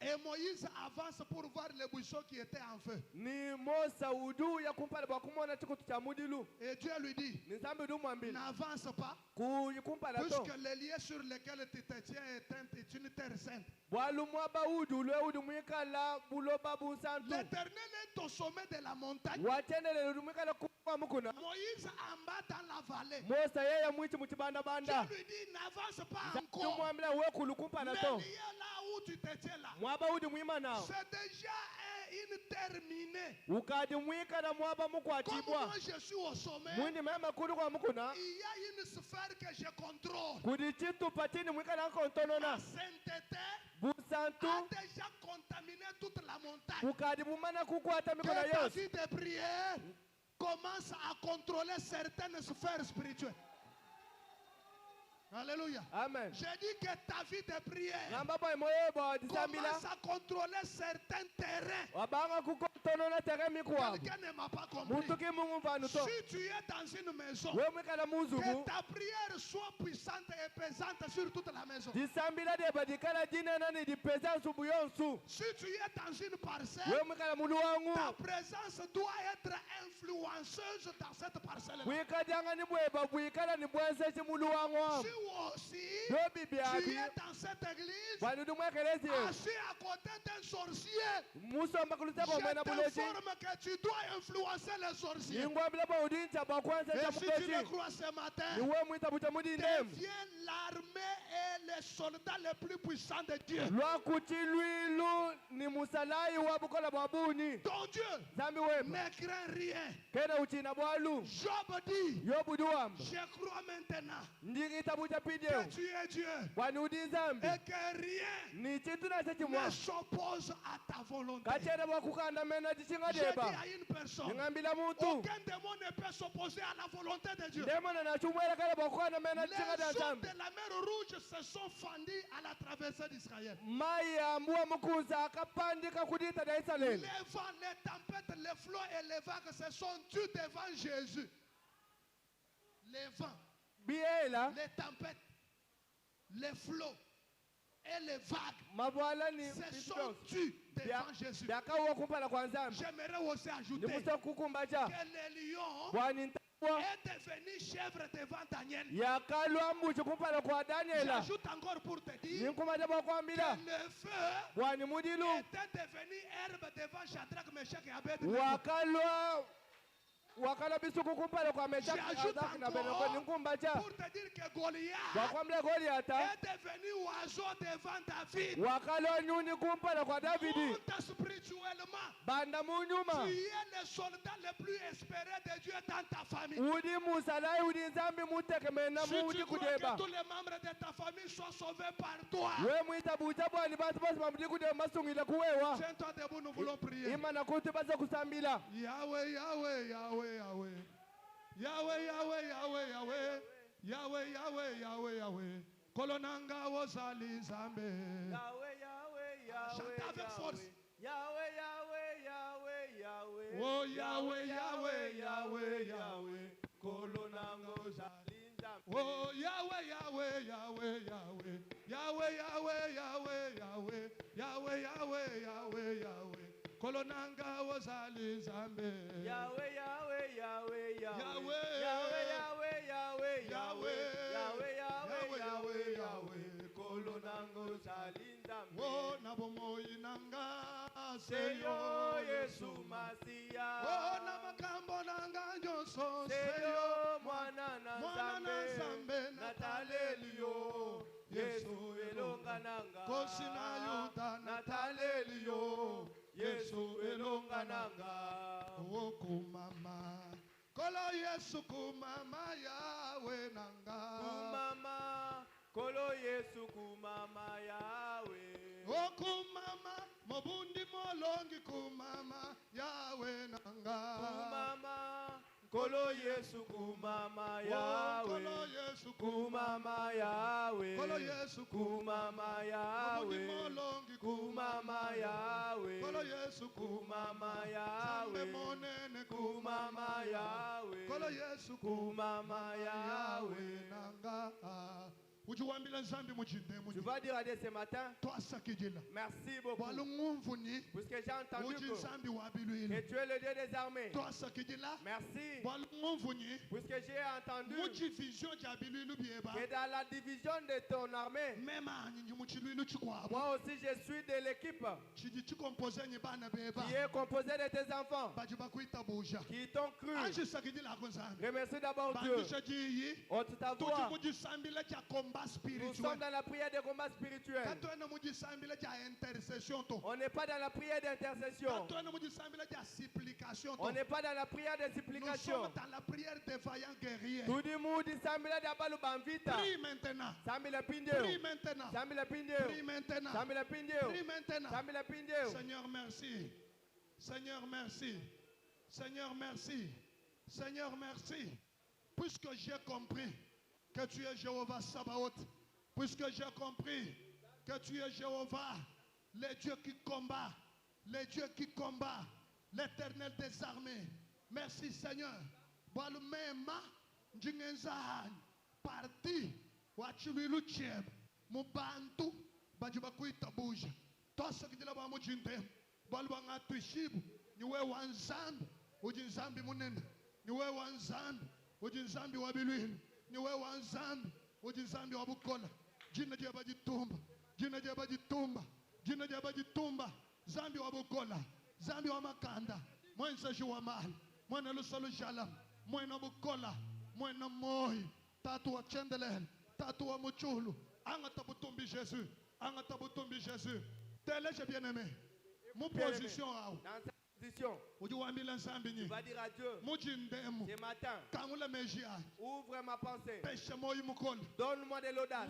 Et Moïse avance pour voir les buissons qui étaient en feu. Et Dieu lui dit, n'avance pas, puisque les lieux sur lesquels tu te tiens est une terre sainte. L'Éternel est au sommet de la montagne. Moïse en bas dans la vallée. Dieu lui dit, n'avance pas encore. Le lieu là où tu te tiens là, c'est déjà une terminée. Comme moi je suis au sommet, il y a une sphère que je contrôle. La sainteté a déjà contaminé toute la montagne. Que ta vie de prière commence à contrôler certaines sphères spirituelles. Alléluia. Amen. J'ai dit que ta vie de prière commence à contrôler certains terrains. Quelqu'un ne m'a pas compris. Si tu es dans une maison, que ta prière soit puissante et pesante sur toute la maison. Si tu es dans une parcelle, ta présence doit être influenceuse dans cette parcelle. Si aussi tu es dans cette église, assis à côté d'un sorcier, je t'informe que tu dois influencer les sorciers. Et si tu le crois ce matin, deviens l'armée et les soldats les plus puissants de Dieu. Ton Dieu ne craint rien. Job dit, je crois maintenant que tu es Dieu et que rien ne s'oppose à ta volonté. J'ai dit à une personne, aucun démon ne peut s'opposer à la volonté de Dieu. Les eaux de la mer Rouge se sont fendues à la traversée d'Israël. Les vents, les tempêtes, les flots et les vagues se sont tus devant Jésus. Les vents, les tempêtes, les flots et les vagues se sont tus devant Jésus. J'aimerais aussi ajouter que les lions est devenu chèvre devant Daniel. J'ajoute encore pour te dire que le feu était devenu herbe devant Shadrach, Meshach et Abednego. J'ajoute encore pour te dire que Goliath est devenu oiseau devant David. Monte spirituellement. Tu es le soldat le plus espéré de Dieu dans ta famille. Si tu crois que tous les membres de ta famille sont sauvés par toi, tiens-toi debout, nous voulons prier. Yahweh, Yahweh, Yahweh. Yahweh, Yahweh, Yahweh, Yahweh, Yahweh, Yahweh, Yahweh, Yahweh, Yahweh, Kolonanga wosali zambe. Yahweh, Yahweh, Yahweh, chante avec force. Yahweh, Yahweh, Yahweh, Yahweh. Oh Yahweh, Yahweh, Yahweh, Yahweh, Kolonanga wosali zambe. Oh Yahweh, Yahweh, Yahweh, Yahweh, Yahweh, Yahweh, Yahweh, Yahweh, Yahweh, Yahweh, Yahweh, Yahweh. Kolonanga wazali zambe. Yahweh, Yahweh, Yahweh, Yahweh, Yahweh, Yahweh, Yahweh, Yahweh, Yahweh, Yahweh, Yahweh, Yahweh, Kolonanga wazali zambe. Oh nabomoyi nanga seyo Yesu Masia. Oh namakambo nanga nyonso seyo mwana na zambe natalelio. Yesu elonga nanga kosina yuda natalelio. Yesu elonga nanga o kumama kolo Yesu kumama Yahweh nanga kumama kolo Yesu kumama Yahweh o kumama mobundi molongi kumama Yahweh nanga kumama kolo Yesu kumama Yahweh kolo Yesu kumama Yahweh kolo Yesu kumama Yahweh molongi kumama Yahweh kolo Yesu kumama Yahweh monene kumama Yahweh kolo Yesu kumama Yahweh nanga Tu vas dire à Dieu ce matin, merci beaucoup, puisque j'ai entendu que tu es le Dieu des armées. Merci, puisque j'ai entendu que dans la division de ton armée, moi aussi je suis de l'équipe qui est composée de tes enfants qui t'ont cru. Remercie d'abord Dieu. On ta voix. Nous sommes dans la prière de combat spirituel. On n'est pas dans la prière d'intercession. On n'est pas dans la prière de supplication. Nous sommes dans la prière des vaillants guerriers. Prie maintenant. Prie maintenant. Prie maintenant. Prie maintenant. Seigneur, merci. Seigneur, merci. Seigneur, merci. Seigneur, merci. Puisque j'ai compris que tu es Jéhovah Sabaoth, puisque j'ai compris que tu es Jéhovah, le Dieu qui combat, le Dieu qui combat, l'Éternel des armées. Merci Seigneur. Balumema njingenzahan parti wachilu cheb mubantu bajubakuita buja tosa kidila ba mujinde balwanga twishibu niwe wanzambi ujinzambi munene niwe wanzambi ujinzambi wabilwini niwe wanzambi ujinzambi wabukola jina jabajitumba jina jabajitumba jina jabajitumba zambi wabukola zambi wa makanda mwenza wa mali mwana lusalo jalam mwana bukola mwana moi tatu wa chendelel tatu wa muchulu anga tabutumbi Jésus anga tabutumbi Jésus tele je bien aimé mon position tu vas dire à Dieu ce matin, ouvre ma pensée, donne-moi de l'audace,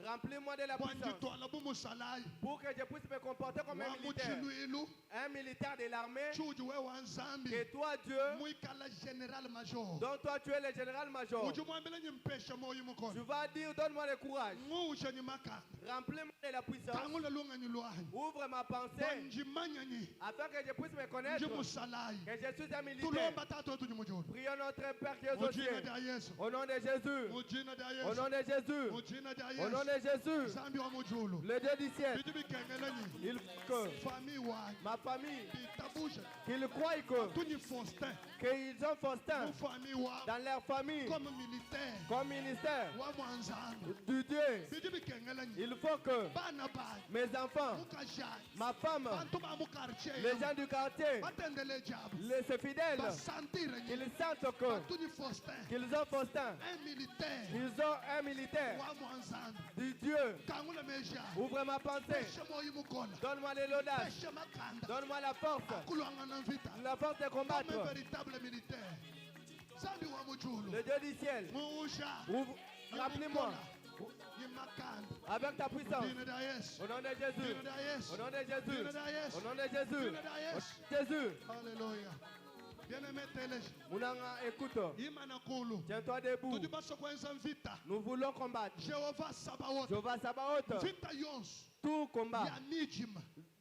remplis-moi de la puissance pour que je puisse me comporter comme un militaire de l'armée, et toi Dieu, dont toi tu es le général-major. Tu vas dire donne-moi le courage, remplis-moi de la puissance, ouvre ma pensée afin que je puisse me connaître, que je suis un militaire. Prions notre Père qui est aux cieux. Au nom de Jésus. Au nom de Jésus. Au nom de Jésus. Le Dieu du ciel. Il faut que ma famille, qu'ils croient qu'ils ont Faustin dans leur famille comme ministère du Dieu. Il faut que mes enfants, ma femme, les gens du quartier, les fidèles, qu'ils sentent qu'ils ont Faustin, qu'ils ont un militaire du Dieu. Ouvre ma pensée, donne-moi l'audace, donne-moi la force de combattre. Le Dieu du ciel, remplis-moi avec ta puissance. Au nom de Jésus. Au nom de Jésus. Au nom de Jésus. Jésus. Alléluia. Bien-aimé écoute. Tiens-toi debout. Nous voulons combattre. Jéhovah Sabaoth. Jéhovah Sabaoth. Tout combat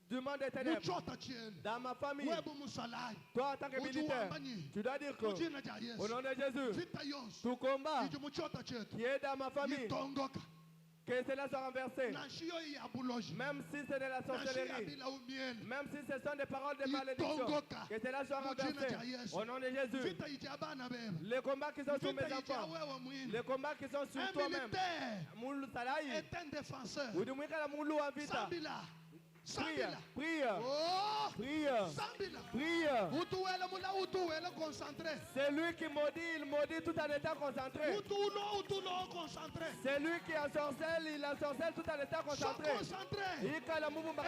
du monde des ténèbres dans ma famille. Toi en tant que militaire, tu dois dire que au nom de Jésus, tout combat qui est dans ma famille, que cela soit renversé. Même si c'est de la sorcellerie, même si ce sont des paroles de malédiction, que cela soit renversé. Au nom de Jésus. Les combats qui sont sur mes enfants, les combats qui sont sur toi-même, est un défenseur. Prie, prie, prie, prie. C'est lui qui maudit, il maudit tout en étant concentré. C'est lui qui ensorcelle, il ensorcelle tout en étant concentré.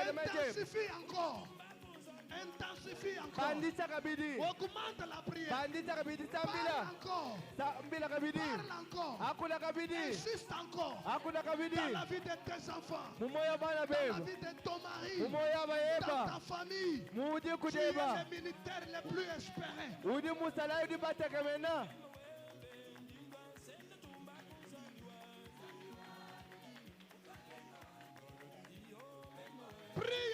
Intensifie encore. Intensifie encore. Augmente la prière. Parle encore. Parle encore. Insiste encore. Dans la vie de tes enfants. Dans la vie de ton mari. Dans ta famille. Tu es le militaire le plus espéré. Prie.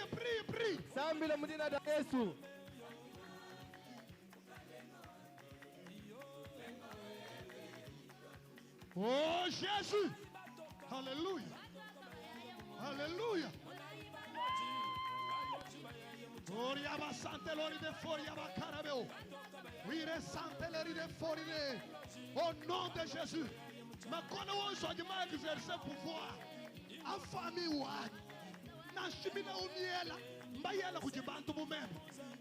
Oh Jésus. Alléluia. Alléluia. Oriaba sante lori de foriaba carabeo. Oui, resante lori de forine. Au nom de Jésus. Ma connaissance aujourd'hui m'a exercé pouvoir. En famille ouad. Na chimina umiela. Mbayela kujibantu mumem.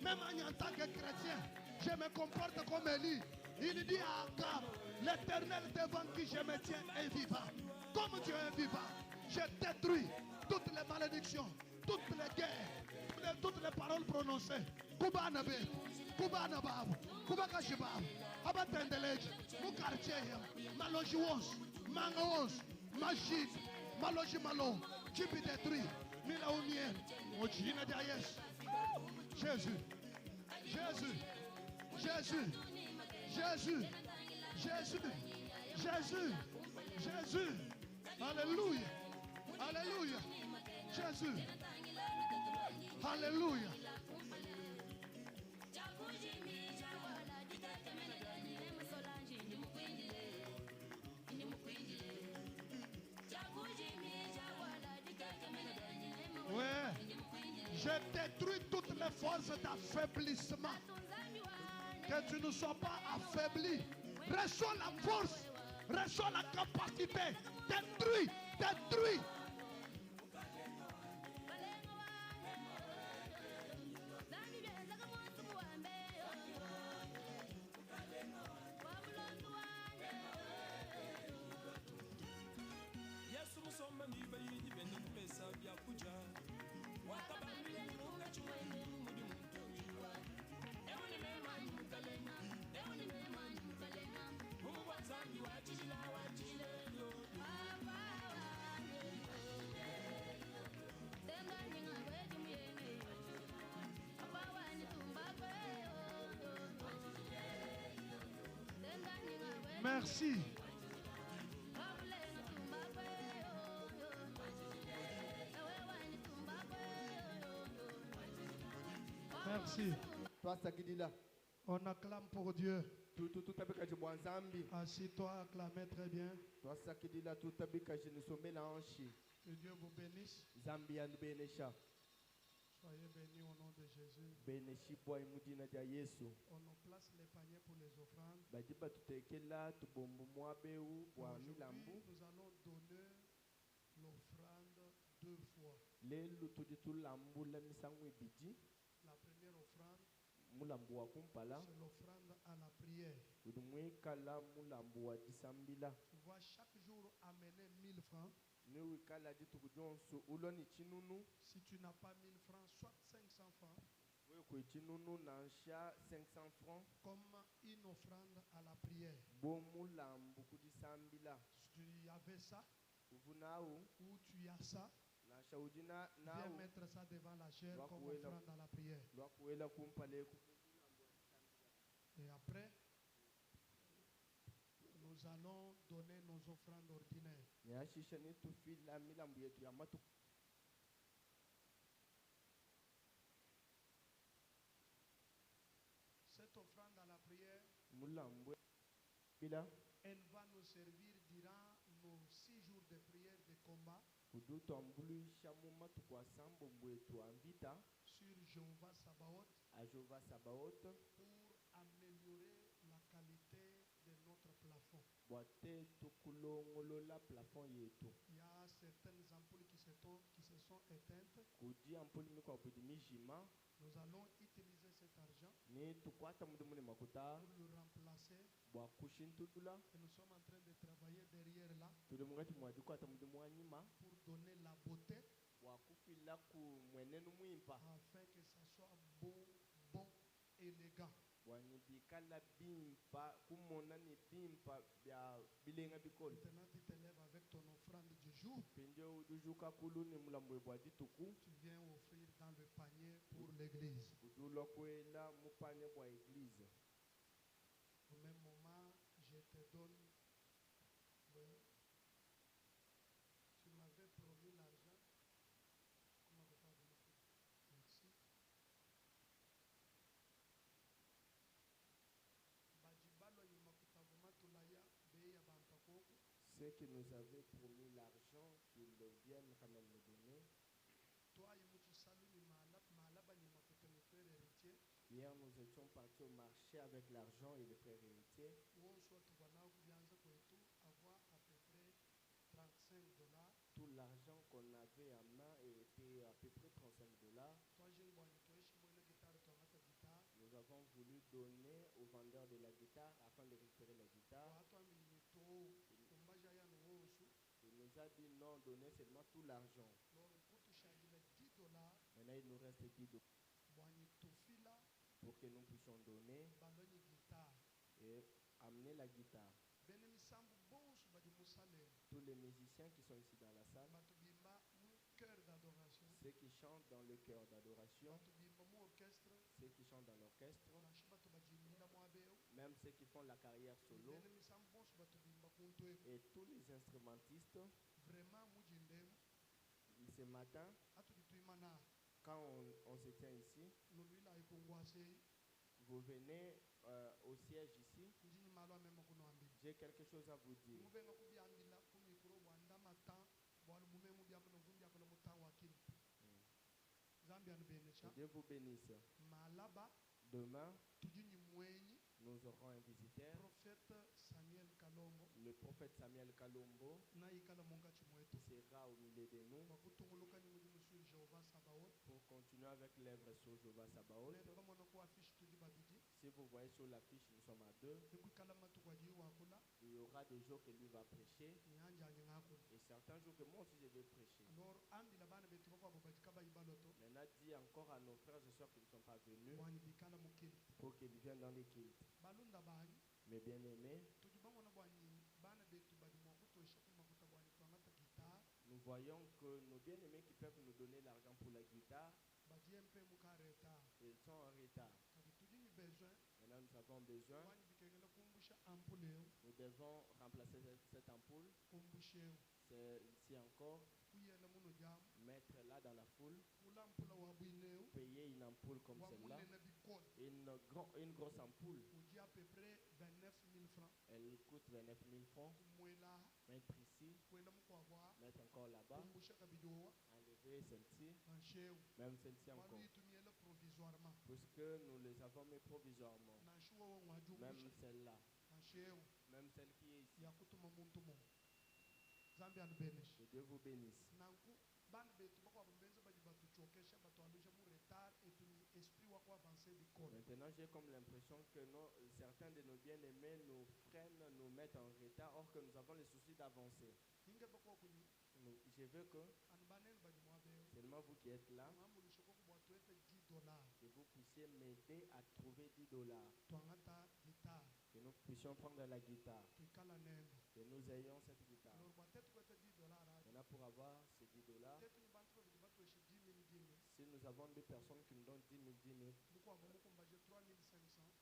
Même en tant que chrétien, je me comporte comme Élie. Il dit à Akab, l'Éternel devant qui je me tiens est vivant. Comme Dieu est vivant, je détruis toutes les malédictions, toutes les guerres, toutes les paroles prononcées. Kuba nabe, Kuba nabab, Kuba kashibab, abatendelej, mu quartier, maloji wons, manga wons, magid, maloji malo, chibi détruit, mila unien, ojina diayes. Jésus, Jésus, Jésus, Jésus, Jésus, Jésus, Jésus, Alléluia, Alléluia, Jésus, Alléluia. Ouais, je détruis toutes les forces d'affaiblissement. Que tu ne sois pas affaibli. Reçois la force, reçois la capacité. Détruis, détruis. Merci. Merci. On acclame pour Dieu. Assis-toi, acclamez très bien. Que Dieu vous bénisse. Soyez bénis au nom de Jésus. On nous place les paniers pour les offrandes. Aujourd'hui, nous allons donner l'offrande 2 fois. La première offrande, c'est l'offrande à la prière. Tu vois, chaque jour amener 1000 francs. Si tu n'as pas 1000 francs, soit 500 francs. Comme une offrande à la prière. Tu avais ça, ou tu as ça, viens mettre ça devant la chair comme offrande à la prière. Et après, nous allons donner nos offrandes ordinaires. Cette offrande à la prière, elle va nous servir durant nos 6 jours de prière de combat sur Jéhovah Sabaoth pour améliorer la qualité de notre plafond. Il y a certaines ampoules qui se sont éteintes. Nous allons utiliser cet argent pour le remplacer. Et nous sommes en train de travailler derrière là pour donner la beauté afin que ça soit beau, bon, élégant. Maintenant, tu te lèves avec ton offrande du jour. Tu viens offrir dans le panier pour l'église. Au même moment, je te donne. Ouais. Tu m'avais promis l'argent. Merci. savez qu'il nous avait promis l'argent, qu'ils viennent quand même nous donner. Hier, nous étions partis au marché avec l'argent et les frères héritiers. Tout l'argent qu'on avait en main était à peu près $35. Nous avons voulu donner au vendeur de la guitare afin de récupérer la guitare. Il nous a dit non, donnez seulement tout l'argent. Maintenant, il nous reste $10 pour que nous puissions donner et amener la guitare. Tous les musiciens qui sont ici dans la salle, ceux qui chantent dans le chœur d'adoration, ceux qui chantent dans l'orchestre, même ceux qui font la carrière solo, et tous les instrumentistes. Ce matin, quand on se tient ici, vous venez au siège ici, j'ai quelque chose à vous dire. Que Dieu vous bénisse. Demain, nous aurons un visiteur, le prophète Samuel Kalombo sera au milieu de nous pour continuer avec l'œuvre sur Jéhovah Sabaoth. Si vous voyez sur l'affiche, nous sommes à 2. Il y aura des jours que lui va prêcher et certains jours que moi aussi je vais prêcher. Maintenant, dis encore à nos frères et soeurs qui ne sont pas venus pour qu'ils viennent dans les cultes. Mes bien-aimés, nous voyons que nos bien-aimés qui peuvent nous donner l'argent pour la guitare, ils sont en retard. Maintenant, nous avons besoin. Nous devons remplacer cette ampoule. C'est ici encore. Mettre là dans la foule. Payer une ampoule comme celle-là. Une grosse ampoule. Elle coûte 29 000 francs. Mettre ici. Mettre encore là-bas. Enlever celle-ci. Même celle-ci encore. Puisque nous les avons mis provisoirement. Même celle-là. Même celle qui est ici. Que Dieu vous bénisse. Maintenant, j'ai comme l'impression que certains de nos bien-aimés nous freinent, nous mettent en retard, or que nous avons le souci d'avancer. Je veux que seulement vous qui êtes là, que vous puissiez m'aider à trouver $10. Que nous puissions prendre la guitare. Que nous ayons cette guitare. Maintenant, pour avoir ces $10, si nous avons deux personnes qui nous donnent 10 000, 10 000,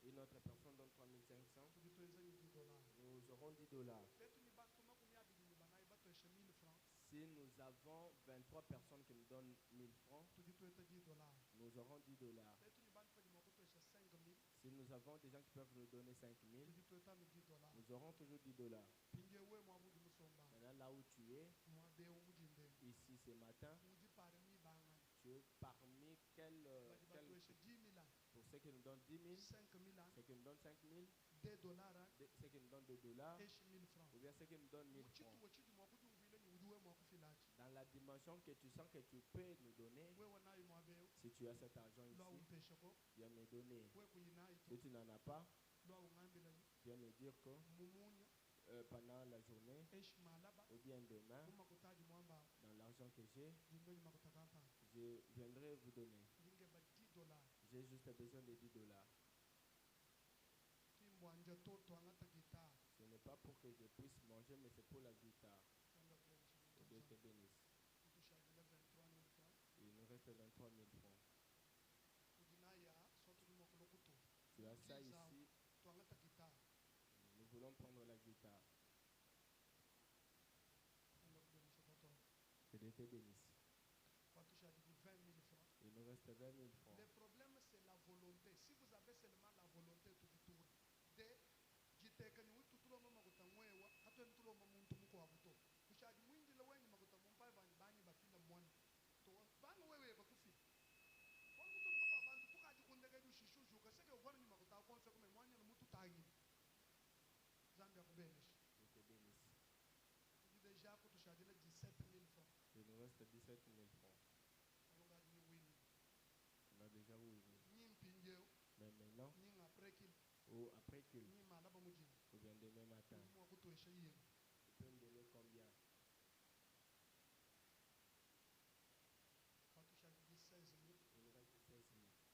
une autre personne donne 3 500, nous aurons $10. Si nous avons 23 personnes qui nous donnent 1000 francs, nous aurons $10. Si nous avons des gens qui peuvent nous donner 5 000, nous aurons toujours $10. Maintenant, là où tu es, ici ce matin, tu es parmi pour ceux qui nous donnent 10 000, ceux qui nous donnent 5 000, ceux qui nous donnent $2, ou bien ceux qui nous donnent 1000 francs. Dans la dimension que tu sens que tu peux nous donner, si tu as cet argent ici, viens me donner. Si tu n'en as pas, viens me dire que pendant la journée ou bien demain, dans l'argent que j'ai, je viendrai vous donner. J'ai juste besoin de $10. Ce n'est pas pour que je puisse manger, mais c'est pour la guitare. Que Dieu te bénisse. Il nous reste 23 000 francs. Tu as ça ici. Nous voulons prendre la guitare. Que Dieu te bénisse. Il nous reste 20 000 francs. Le problème, c'est la volonté. Si vous avez seulement la volonté, tout de Il nous reste 17 000 francs. On a déjà oublié. Mais maintenant, ou après qu'il, ou bien demain matin,